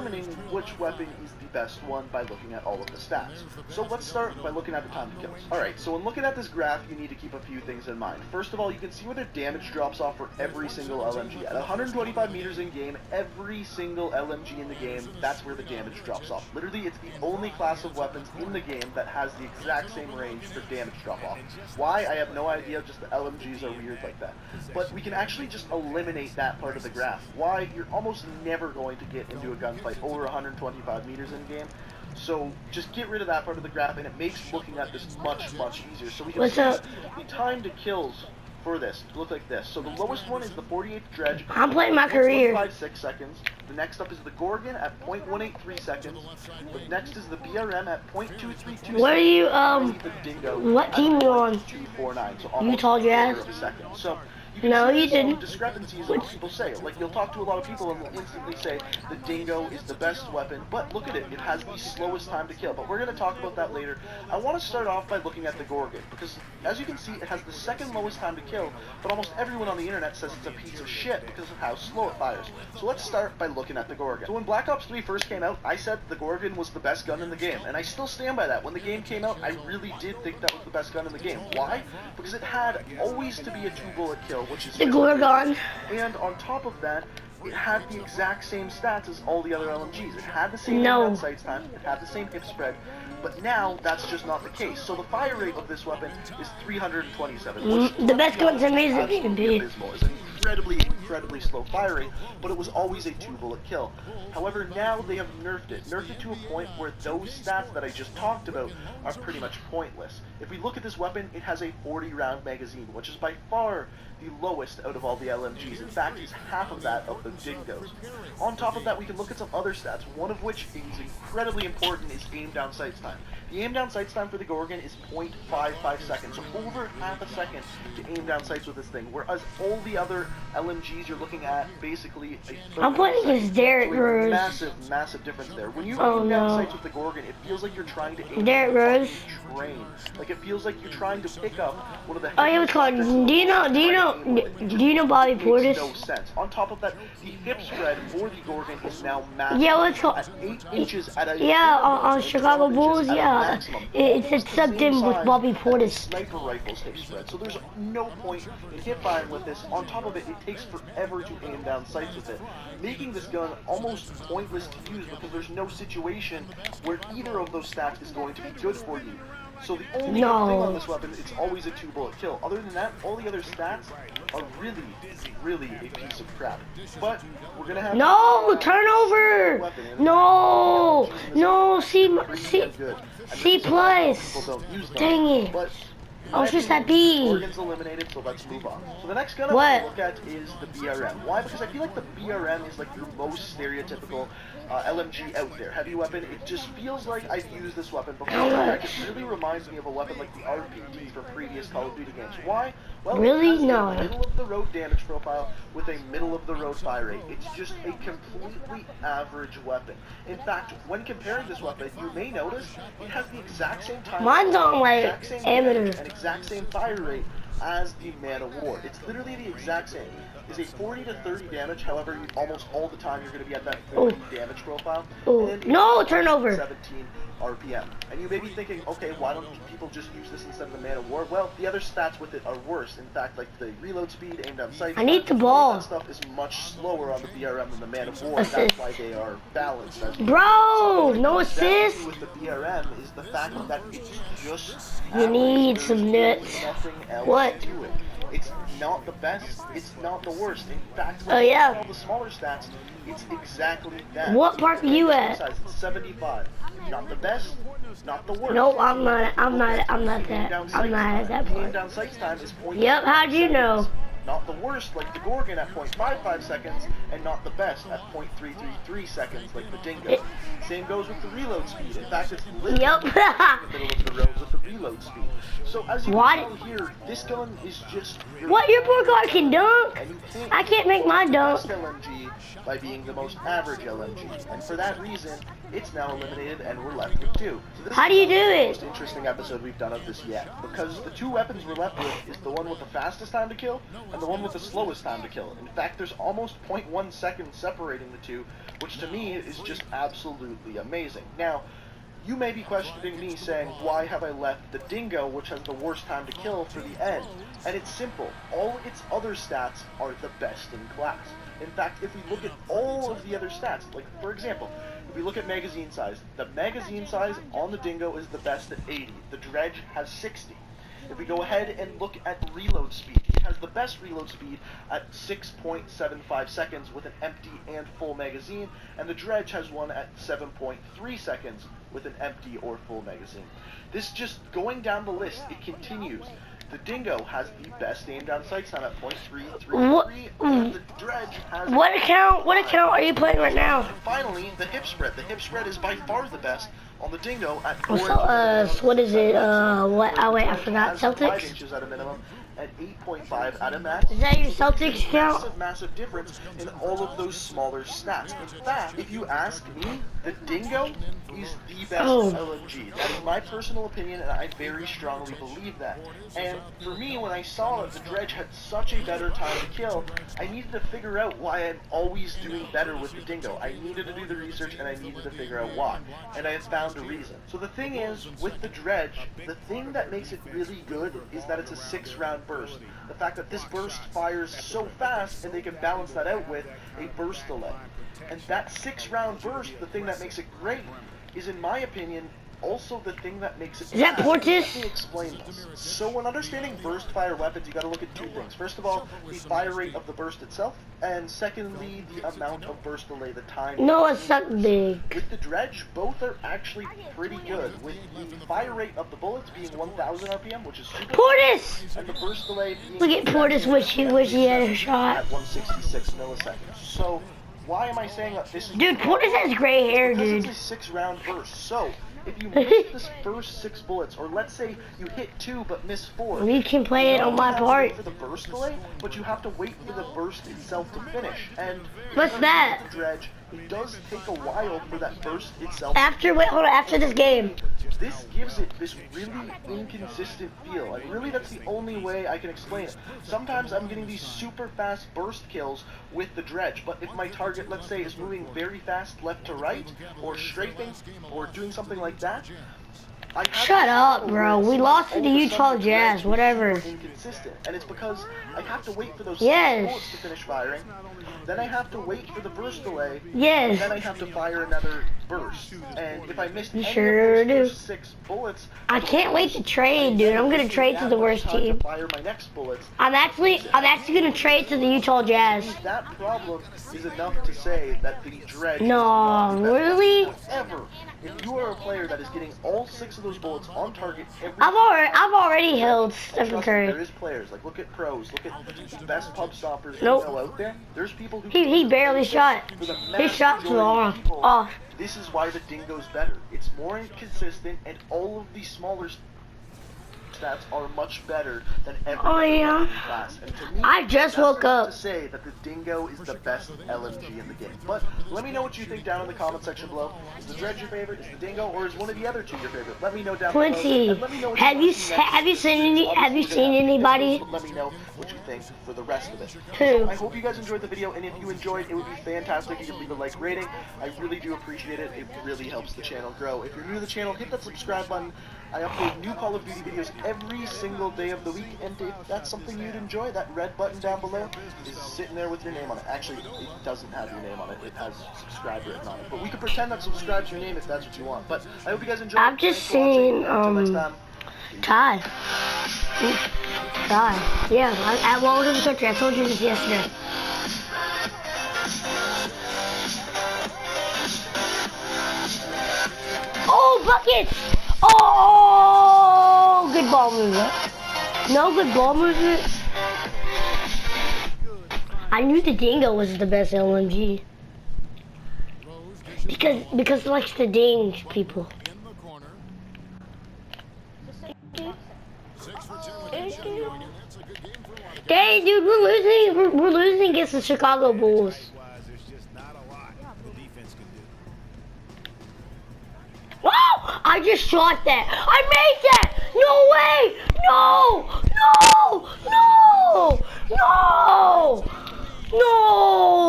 determining which weapon is the best one by looking at all of the stats. So let's start by looking at the time to kills. Alright, so when looking at this graph, you need to keep a few things in mind. First of all, you can see where the damage drops off for every single LMG. At 125 meters in game, every single LMG in the game, that's where the damage drops off. Literally, it's the only class of weapons in the game that has the exact same range for damage drop off. Why? I have no idea, just the LMGs are weird like that. But we can actually just eliminate that part of the graph. Why? You're almost never going to get into a gunfight over 125 meters in game. So just get rid of that part of the graph, and it makes looking at this much, much easier. So we can see the time to kills for this look like this. So the lowest one is the 48th Dredge. I'm playing my career. 1.56 seconds. The next up is the Gorgon at 0.183 seconds. The next is the BRM at 0.232 seconds. What are you, the Dingo what team you on? 249. So You told your ass? So no, you didn't. Discrepancies in what people say. Like, you'll talk to a lot of people and they'll instantly say the Dingo is the best weapon, but look at it, it has the slowest time to kill. But we're going to talk about that later. I want to start off by looking at the Gorgon, because as you can see, it has the second lowest time to kill, but almost everyone on the internet says it's a piece of shit because of how slow it fires. So let's start by looking at the Gorgon. So when Black Ops 3 first came out, I said the Gorgon was the best gun in the game, and I still stand by that. When the game came out, I really did think that was the best gun in the game. Why? Because it had always to be a 2-bullet kill, which is the Gorgon. And on top of that, it had the exact same stats as all the other LMGs. It had the same inbound sights time, it had the same hip spread, but now that's just not the case. So the fire rate of this weapon is 327. The best gun's amazing. It's an incredibly slow fire rate, but it was always a 2-bullet kill. However, now they have nerfed it to a point where those stats that I just talked about are pretty much pointless. If we look at this weapon, it has a 40-round magazine, which is by far the lowest out of all the LMGs. In fact, it's half of that of the Dingos. On top of that, we can look at some other stats, one of which is incredibly important is aim down sights time. The aim down sights time for the Gorgon is 0.55 seconds, so over half a second to aim down sights with this thing, whereas all the other LMGs you're looking at basically a I'm playing this Derek Rose. Massive difference there. When you aim down sights with the Gorgon, it feels like you're trying to aim Derek Rose. Train. Like it feels like you're trying to pick up one of the. Oh yeah, what's called? Do you know Bobby Portis? No sense. On top of that, the hip spread for the Gorgon is now massive. Yeah, what's called? At 8 inches at a. Yeah, on Chicago Bulls. Yeah, it's sucked in with Bobby Portis. Sniper rifles hip spread. So there's no point in hip firing with this. On top of it, it takes forever to aim down sights with it, making this gun almost pointless to use because there's no situation where either of those stats is going to be good for you. So the only thing on this weapon, it's always a 2-bullet kill. Other than that, all the other stats are really a piece of crap. But we're gonna have turnover. No, C plus. Dang it. But I was just at B. Gorgon's eliminated, so let's move on. So the next gun I want to look at is the BRM. Why? Because I feel like the BRM is like your most stereotypical LMG out there. Heavy weapon. It just feels like I've used this weapon before. In fact, it really reminds me of a weapon like the RPG from previous Call of Duty games. Why? Well, really? It has No. a middle-of-the-road damage profile with a middle-of-the-road fire rate. It's just a completely average weapon. In fact, when comparing this weapon, you may notice it has the exact same time. Mine's on like amateur. And exact same fire rate as the Man of War. It's literally the exact same. It's a 40 to 30 damage, however, almost all the time you're going to be at that 40 damage profile. And no, turnover. 17 RPM. And you may be thinking, okay, why don't people just use this instead of the Man of War? Well, the other stats with it are worse. In fact, like the reload speed, aim down sight. I need the ball. That stuff is much slower on the BRM than the Man of War. That's why they are balanced. Bro, no assist. With the BRM is the fact that it's just. You need some nuts. What? To it. It's not the best, it's not the worst. In fact, all the smaller stats, it's exactly that. What park are you at? It's 75. Not the best, not the worst. No, I'm not at that point. Down sights time is Yep, how'd you know? Not the worst like the Gorgon at 0.55 seconds, and not the best at 0.333 seconds like the Dingo. Same goes with the reload speed. In fact, it's literally in the middle of the road with the reload speed. So as you can see here, this gun is just... What, your poor guy can dunk? I can't make my dunk. LMG by being the most average LMG, and for that reason, it's now eliminated and we're left with 2. So this How do you do is the it? most interesting episode we've done of this yet, because the 2 weapons we're left with is the one with the fastest time to kill and the one with the slowest time to kill. In fact, there's almost 0.1 seconds separating the 2, which to me is just absolutely amazing. Now, you may be questioning me saying, why have I left the Dingo, which has the worst time to kill, for the end? And it's simple. All its other stats are the best in class. In fact, if we look at all of the other stats, like for example, if we look at magazine size, the magazine size on the Dingo is the best at 80. The Dredge has 60. If we go ahead and look at reload speed, it has the best reload speed at 6.75 seconds with an empty and full magazine, and the Dredge has one at 7.3 seconds with an empty or full magazine. This just going down the list, it continues. The Dingo has the best aim down sight time at .333, and the Dredge has... What account are you playing right now? And finally, the hip spread. The hip spread is by far the best on the Dingo at what is it? Wait, I forgot. Celtics? 5 Celtics? inches at a minimum, at 8.5 at a max. Is that your Celtics account? Massive difference in all of those smaller stats. In fact, if you ask me, the Dingo is the best LMG. That is my personal opinion, and I very strongly believe that. And for me, when I saw that the Dredge had such a better time to kill, I needed to figure out why I'm always doing better with the Dingo. I needed to do the research, and I needed to figure out why. And I have found a reason. So the thing is, with the Dredge, the thing that makes it really good is that it's a 6-round burst. The fact that this burst fires so fast, and they can balance that out with a burst delay. And that 6-round burst, the thing that makes it great, is in my opinion, also the thing that makes it... Is that Portis? Let me explain this. So when understanding burst fire weapons, you gotta look at 2 things. First of all, the fire rate of the burst itself, and secondly, the amount of burst delay, the time... No, it's not big. With the Dredge, both are actually pretty good, with the fire rate of the bullets being 1,000 RPM, which is super Portis! and the burst delay being... Look at Portis, wish he had a shot. At 166 milliseconds. So, why am I saying that this is... Dude, Portis has gray hair, dude. Because it's a 6-round burst, so... If you miss this first 6 bullets, or let's say you hit 2 but miss 4, You can play it on my part. for the burst delay, but you have to wait for the burst itself to finish. And What's that? the Dredge, it does take a while for that burst itself. After this game. This gives it this really inconsistent feel, and really that's the only way I can explain it. Sometimes I'm getting these super fast burst kills with the Dredge, but if my target, let's say, is moving very fast left to right, or strafing, or doing something like that, Shut up, bro. We lost to the Utah Jazz, whatever. Inconsistent, and it's because I have to wait for those Yes. bullets to finish firing. Then I have to wait for the burst delay. Yes. And then I have to fire another burst. And if I missed any Sure of those do. first 6 bullets, I can't wait to trade, dude. I'm gonna trade to the worst team. fire my next bullets. I'm actually gonna trade to the Utah Jazz. That problem is enough to say that the Dredge is No, not the best. really? However, if you are a player that is getting all 6 of those bullets on target every I've already held Stephen Trust me, there Curry. is players, like look at pros, look at the best pub stoppers Nope. you know out there. There's people who He barely shot. For the His vast shots were majority of people, off. This is why the Dingo's better. It's more inconsistent, and all of these smaller stats are much better than every Oh, yeah. other class. And to me, I just that's woke enough up. to say that the Dingo is the best LMG in the game. But let me know what you think down in the comment section below. Is the Dredge your favorite? Is the Dingo, or is one of the other 2 your favorite? Let me know down below. Quincy, And let me know what have wanna you see next. have you seen Obviously, anybody? Let me know what you think for the rest of it. Who? I hope you guys enjoyed the video, and if you enjoyed, it would be fantastic if you could leave a like rating. I really do appreciate it. It really helps the channel grow. If you're new to the channel, hit that subscribe button. I upload new Call of Duty videos every single day of the week, and if that's something you'd enjoy, that red button down below is sitting there with your name on it. Actually, it doesn't have your name on it. It has subscribe written on it. But we can pretend that subscribe's your name if that's what you want. But I hope you guys enjoyed. I've just Thanks for watching. seen, Until next time. Ty. Ty. Yeah, at Walden in the Country. I told you this yesterday. Oh, buckets! Oh, good ball movement. No good ball movement. I knew the Dingo was the best LMG. Because it likes to ding people. Dang, dude, we're losing against the Chicago Bulls. I just shot that. I made that. No way. No. No. No. No. No.